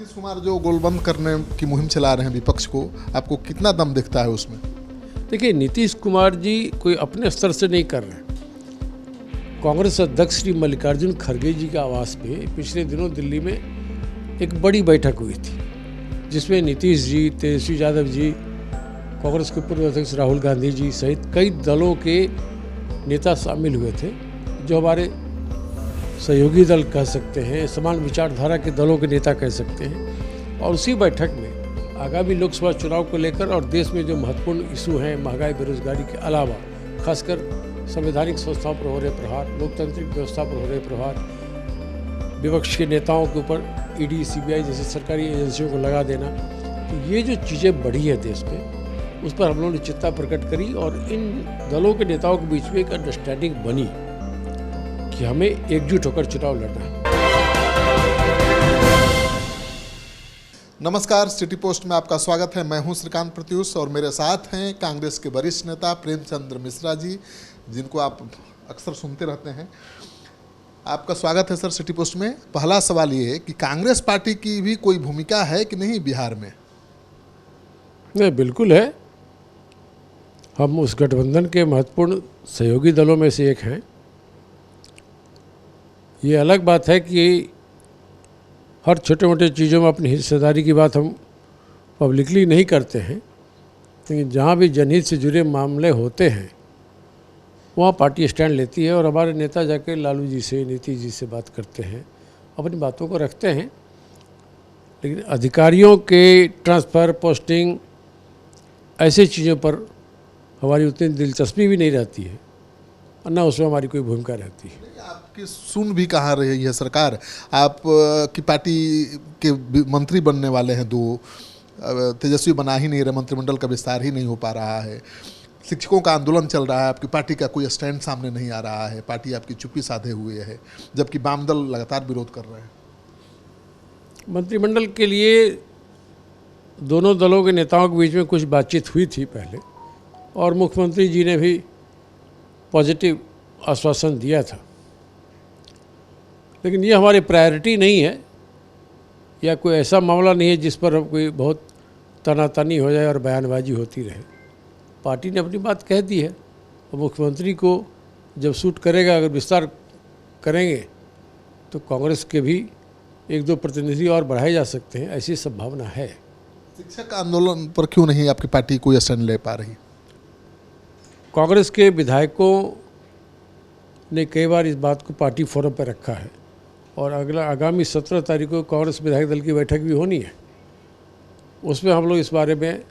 नीतीश कुमार जो गोलबंद करने की मुहिम चला रहे हैं विपक्ष को, आपको कितना दम दिखता है उसमें? देखिए, नीतीश कुमार जी कोई अपने स्तर से नहीं कर रहे हैं। कांग्रेस अध्यक्ष श्री मल्लिकार्जुन खड़गे जी के आवास पे पिछले दिनों दिल्ली में एक बड़ी बैठक हुई थी, जिसमें नीतीश जी, तेजस्वी यादव जी, कांग्रेस के पूर्व अध्यक्ष राहुल गांधी जी सहित कई दलों के नेता शामिल हुए थे, जो हमारे सहयोगी दल कह सकते हैं, समान विचारधारा के दलों के नेता कह सकते हैं। और उसी बैठक में आगामी लोकसभा चुनाव को लेकर और देश में जो महत्वपूर्ण इशू हैं, महंगाई, बेरोजगारी के अलावा खासकर संवैधानिक संस्थाओं पर हो रहे प्रहार, लोकतांत्रिक व्यवस्था पर हो रहे प्रहार, विपक्ष के नेताओं के ऊपर ईडी, सीबीआई जैसी सरकारी एजेंसियों को लगा देना, तो ये जो चीज़ें बढ़ी है देश में, उस पर हम लोगों ने चिंता प्रकट करी और इन दलों के नेताओं के बीच में एक अंडरस्टैंडिंग बनी कि हमें एकजुट होकर चुनाव लड़ना है। नमस्कार, सिटी पोस्ट में आपका स्वागत है। मैं हूं श्रीकांत प्रत्युष और मेरे साथ हैं कांग्रेस के वरिष्ठ नेता प्रेमचंद्र मिश्रा जी, जिनको आप अक्सर सुनते रहते हैं। आपका स्वागत है सर सिटी पोस्ट में। पहला सवाल ये है कि कांग्रेस पार्टी की भी कोई भूमिका है कि नहीं बिहार में? नहीं, बिल्कुल है। हम उस गठबंधन के महत्वपूर्ण सहयोगी दलों में से एक हैं। ये अलग बात है कि हर छोटे मोटे चीज़ों में अपनी हिस्सेदारी की बात हम पब्लिकली नहीं करते हैं, लेकिन जहाँ भी जनहित से जुड़े मामले होते हैं वहाँ पार्टी स्टैंड लेती है और हमारे नेता जाके लालू जी से, नीतीश जी से बात करते हैं, अपनी बातों को रखते हैं। लेकिन अधिकारियों के ट्रांसफ़र, पोस्टिंग, ऐसी चीज़ों पर हमारी उतनी दिलचस्पी भी नहीं रहती है और न उसमें हमारी कोई भूमिका रहती है। आपकी सुन भी कहाँ रही है सरकार? आप की पार्टी के मंत्री बनने वाले हैं दो, तेजस्वी बना ही नहीं रहे, मंत्रिमंडल का विस्तार ही नहीं हो पा रहा है, शिक्षकों का आंदोलन चल रहा है, आपकी पार्टी का कोई स्टैंड सामने नहीं आ रहा है, पार्टी आपकी चुप्पी साधे हुए है, जबकि वाम दल लगातार विरोध कर रहे हैं। मंत्रिमंडल के लिए दोनों दलों के नेताओं के बीच में कुछ बातचीत हुई थी पहले, और मुख्यमंत्री जी ने भी पॉजिटिव आश्वासन दिया था। लेकिन ये हमारी प्रायोरिटी नहीं है, या कोई ऐसा मामला नहीं है जिस पर कोई बहुत तनातनी हो जाए और बयानबाजी होती रहे। पार्टी ने अपनी बात कह दी है और मुख्यमंत्री को जब सूट करेगा, अगर विस्तार करेंगे तो कांग्रेस के भी एक दो प्रतिनिधि और बढ़ाए जा सकते हैं, ऐसी संभावना है। शिक्षक आंदोलन पर क्यों नहीं आपकी पार्टी कोई स्टैंड ले पा रही? कांग्रेस के विधायकों ने कई बार इस बात को पार्टी फोरम पर रखा है और आगामी 17 तारीख को कांग्रेस विधायक दल की बैठक भी होनी है। उसमें हम लोग इस बारे में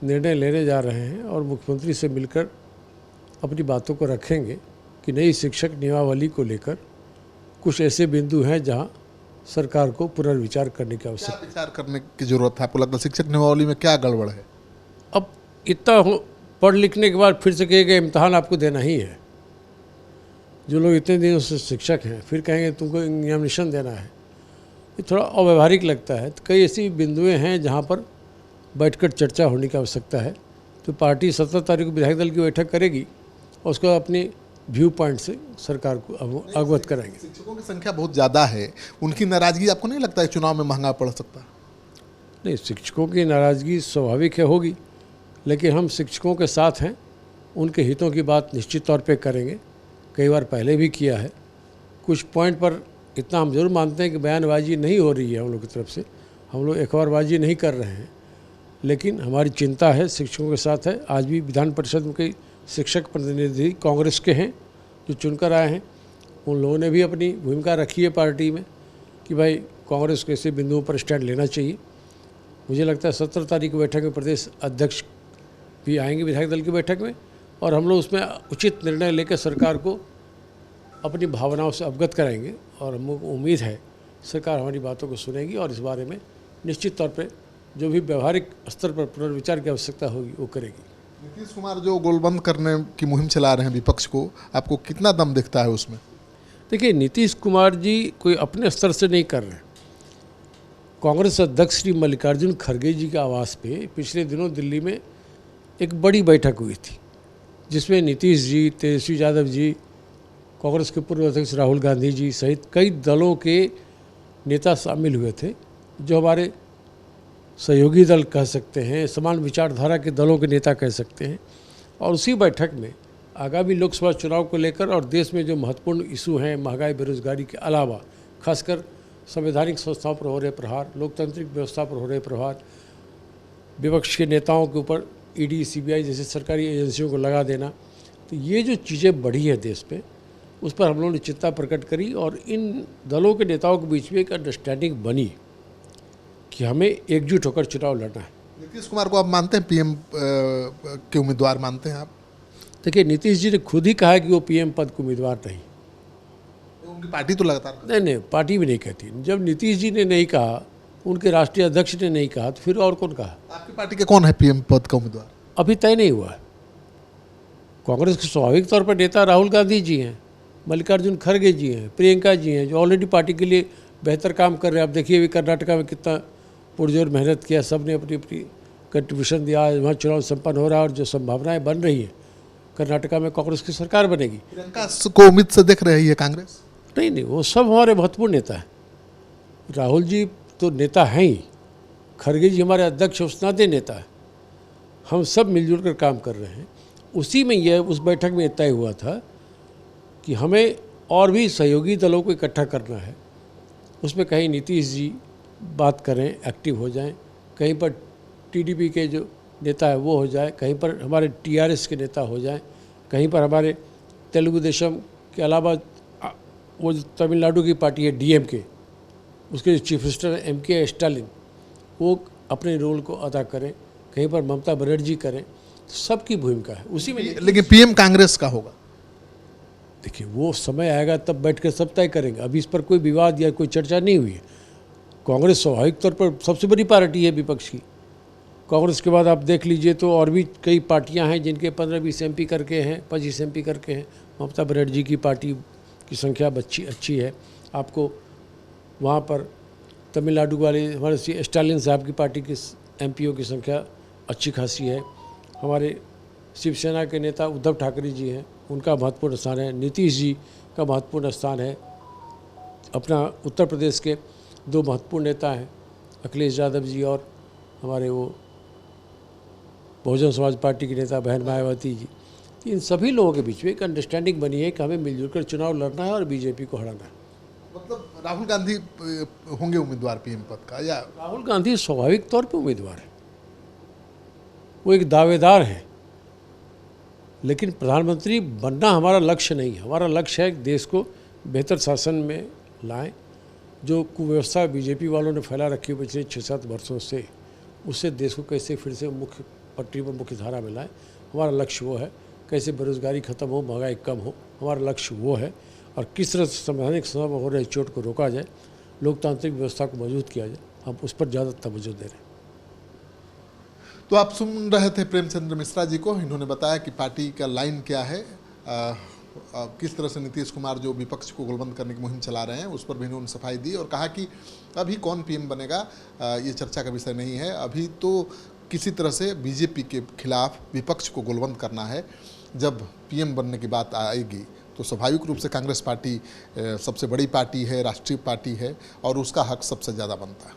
निर्णय लेने जा रहे हैं और मुख्यमंत्री से मिलकर अपनी बातों को रखेंगे कि नई शिक्षक नियमावली को लेकर कुछ ऐसे बिंदु हैं जहां सरकार को पुनर्विचार करने की आवश्यकता है। क्या विचार करने की जरूरत है आपको लगता है? शिक्षक नियमावली में क्या गड़बड़ है? अब इतना पढ़ लिखने के बाद फिर से कहेगा इम्तहान आपको देना ही है। जो लोग इतने दिनों से शिक्षक हैं फिर कहेंगे तुमको एग्जामिनेशन देना है, ये थोड़ा अव्यवहारिक लगता है। तो कई ऐसी बिंदुएं हैं जहां पर बैठकर चर्चा होने की आवश्यकता है। तो पार्टी 17 तारीख को विधायक दल की बैठक करेगी और उसको अपने व्यू पॉइंट से सरकार को अवगत कराएंगे। शिक्षकों की संख्या बहुत ज़्यादा है, उनकी नाराज़गी आपको नहीं लगता है चुनाव में महंगा पड़ सकता? नहीं, शिक्षकों की नाराज़गी स्वाभाविक है, होगी, लेकिन हम शिक्षकों के साथ हैं, उनके हितों की बात निश्चित तौर पे करेंगे। कई बार पहले भी किया है। कुछ पॉइंट पर इतना हम जरूर मानते हैं कि बयानबाजी नहीं हो रही है हम लोग की तरफ से, हम लोग अखबारबाजी नहीं कर रहे हैं, लेकिन हमारी चिंता है, शिक्षकों के साथ है। आज भी विधान परिषद में कई शिक्षक प्रतिनिधि कांग्रेस के हैं जो चुनकर आए हैं, उन लोगों ने भी अपनी भूमिका रखी है पार्टी में कि भाई कांग्रेस को ऐसे बिंदुओं पर स्टैंड लेना चाहिए। मुझे लगता है 17 तारीख की बैठक में प्रदेश अध्यक्ष भी आएंगे विधायक दल की बैठक में, और हम लोग उसमें उचित निर्णय लेकर सरकार को अपनी भावनाओं से अवगत कराएंगे। और हमको उम्मीद है सरकार हमारी बातों को सुनेगी और इस बारे में निश्चित तौर पे जो भी व्यवहारिक स्तर पर पुनर्विचार की आवश्यकता होगी वो करेगी। नीतीश कुमार जो गोलबंद करने की मुहिम चला रहे हैं विपक्ष को, आपको कितना दम दिखता है उसमें? देखिए, नीतीश कुमार जी कोई अपने स्तर से नहीं कर रहे हैं। कांग्रेस अध्यक्ष श्री मल्लिकार्जुन खड़गे जी के आवास पे पिछले दिनों दिल्ली में एक बड़ी बैठक हुई थी, जिसमें नीतीश जी, तेजस्वी यादव जी, कांग्रेस के पूर्व अध्यक्ष राहुल गांधी जी सहित कई दलों के नेता शामिल हुए थे, जो हमारे सहयोगी दल कह सकते हैं, समान विचारधारा के दलों के नेता कह सकते हैं, और उसी बैठक में आगामी लोकसभा चुनाव को लेकर और देश में जो महत्वपूर्ण इशू हैं, महंगाई, बेरोजगारी के अलावा खासकर संवैधानिक संस्थाओं पर हो रहे प्रहार, लोकतांत्रिक व्यवस्था पर हो रहे प्रहार, विपक्ष के नेताओं के ऊपर ईडी, सीबीआई जैसे सरकारी एजेंसियों को लगा देना, तो ये जो चीज़ें बढ़ी है देश पे, उस पर हम लोगों ने चिंता प्रकट करी और इन दलों के नेताओं के बीच में एक अंडरस्टैंडिंग बनी कि हमें एकजुट होकर चुनाव लड़ना है। नीतीश कुमार को आप मानते हैं पीएम के उम्मीदवार मानते हैं आप? देखिए, नीतीश जी ने खुद ही कहा है कि वो पीएम पद के उम्मीदवार नहीं। उनकी पार्टी तो लगातार नहीं, पार्टी भी नहीं कहती। जब नीतीश जी ने नहीं कहा, उनके राष्ट्रीय अध्यक्ष ने नहीं कहा, तो फिर और कौन कहा? आपकी पार्टी के कौन है पीएम पद का उम्मीदवार? अभी तय नहीं हुआ है। कांग्रेस के स्वाभाविक तौर पर नेता राहुल गांधी जी हैं, मल्लिकार्जुन खड़गे जी हैं, प्रियंका जी हैं, जो ऑलरेडी पार्टी के लिए बेहतर काम कर रहे हैं। आप देखिए अभी कर्नाटका में कितना पुरजोर मेहनत किया, सब ने अपनी अपनी कंट्रीब्यूशन दिया, वहाँ चुनाव संपन्न हो रहा है और जो संभावनाएं बन रही हैं, कर्नाटका में कांग्रेस की सरकार बनेगी। प्रियंका को उम्मीद से देख रही है कांग्रेस? नहीं, वो सब हमारे महत्वपूर्ण नेता हैं। राहुल जी तो नेता हैं ही, खड़गे जी हमारे अध्यक्ष उस नाते नेता है। हम सब मिलजुल कर काम कर रहे हैं। उसी में यह उस बैठक में तय हुआ था कि हमें और भी सहयोगी दलों को इकट्ठा करना है। उसमें कहीं नीतीश जी बात करें, एक्टिव हो जाएं, कहीं पर टीडीपी के जो नेता है वो हो जाए, कहीं पर हमारे टीआरएस के नेता हो जाएं, कहीं पर हमारे तेलुगु देशम के अलावा वो जो तमिलनाडु की पार्टी है डीएमके, उसके जो चीफ मिनिस्टर हैं एमके स्टालिन, वो अपने रोल को अदा करें, कहीं पर ममता बनर्जी करें। सबकी भूमिका है उसी में। लेकिन पीएम कांग्रेस का होगा। देखिए, वो समय आएगा तब बैठ कर सब तय करेंगे। अभी इस पर कोई विवाद या कोई चर्चा नहीं हुई है। कांग्रेस स्वाभाविक तौर पर सबसे बड़ी पार्टी है विपक्ष की। कांग्रेस के बाद आप देख लीजिए तो और भी कई पार्टियां हैं जिनके 15-20 एमपी करके हैं, 25 एमपी करके हैं। ममता बनर्जी की पार्टी की संख्या अच्छी है। आपको वहाँ पर तमिलनाडु वाले हमारे स्टालिन साहब की पार्टी के एमपीओ की संख्या अच्छी खासी है। हमारे शिवसेना के नेता उद्धव ठाकरे जी हैं, उनका महत्वपूर्ण स्थान है। नीतीश जी का महत्वपूर्ण स्थान है। अपना उत्तर प्रदेश के दो महत्वपूर्ण नेता हैं, अखिलेश यादव जी और हमारे वो बहुजन समाज पार्टी के नेता बहन मायावती जी। इन सभी लोगों के बीच में एक अंडरस्टैंडिंग बनी है कि हमें मिलजुल कर चुनाव लड़ना है और बीजेपी को हराना है। मतलब राहुल गांधी होंगे उम्मीदवार पीएम पद का? या राहुल गांधी स्वाभाविक तौर पर उम्मीदवार है, वो एक दावेदार है, लेकिन प्रधानमंत्री बनना हमारा लक्ष्य नहीं है। हमारा लक्ष्य है कि देश को बेहतर शासन में लाएं। जो कुव्यवस्था बीजेपी वालों ने फैला रखी है पिछले 6-7 वर्षों से, उससे देश को कैसे फिर से मुख्य पटरी पर, मुख्य धारा में लाएं। हमारा लक्ष्य वो है। कैसे बेरोजगारी खत्म हो, महंगाई कम हो, हमारा लक्ष्य वो है। और किस तरह से संवैधानिक संस्था में हो रहे चोट को रोका जाए, लोकतांत्रिक व्यवस्था को मजबूत किया जाए, हम उस पर ज़्यादा तवज्जो दे रहे हैं। तो आप सुन रहे थे प्रेमचंद्र मिश्रा जी को। इन्होंने बताया कि पार्टी का लाइन क्या है, किस तरह से नीतीश कुमार जो विपक्ष को गोलबंद करने की मुहिम चला रहे हैं, उस पर भी इन्होंने सफाई दी और कहा कि अभी कौन पीएम बनेगा ये चर्चा का विषय नहीं है। अभी तो किसी तरह से बीजेपी के खिलाफ विपक्ष को गोलबंद करना है। जब पीएम बनने की बात आएगी तो स्वाभाविक रूप से कांग्रेस पार्टी सबसे बड़ी पार्टी है, राष्ट्रीय पार्टी है और उसका हक सबसे ज़्यादा बनता है।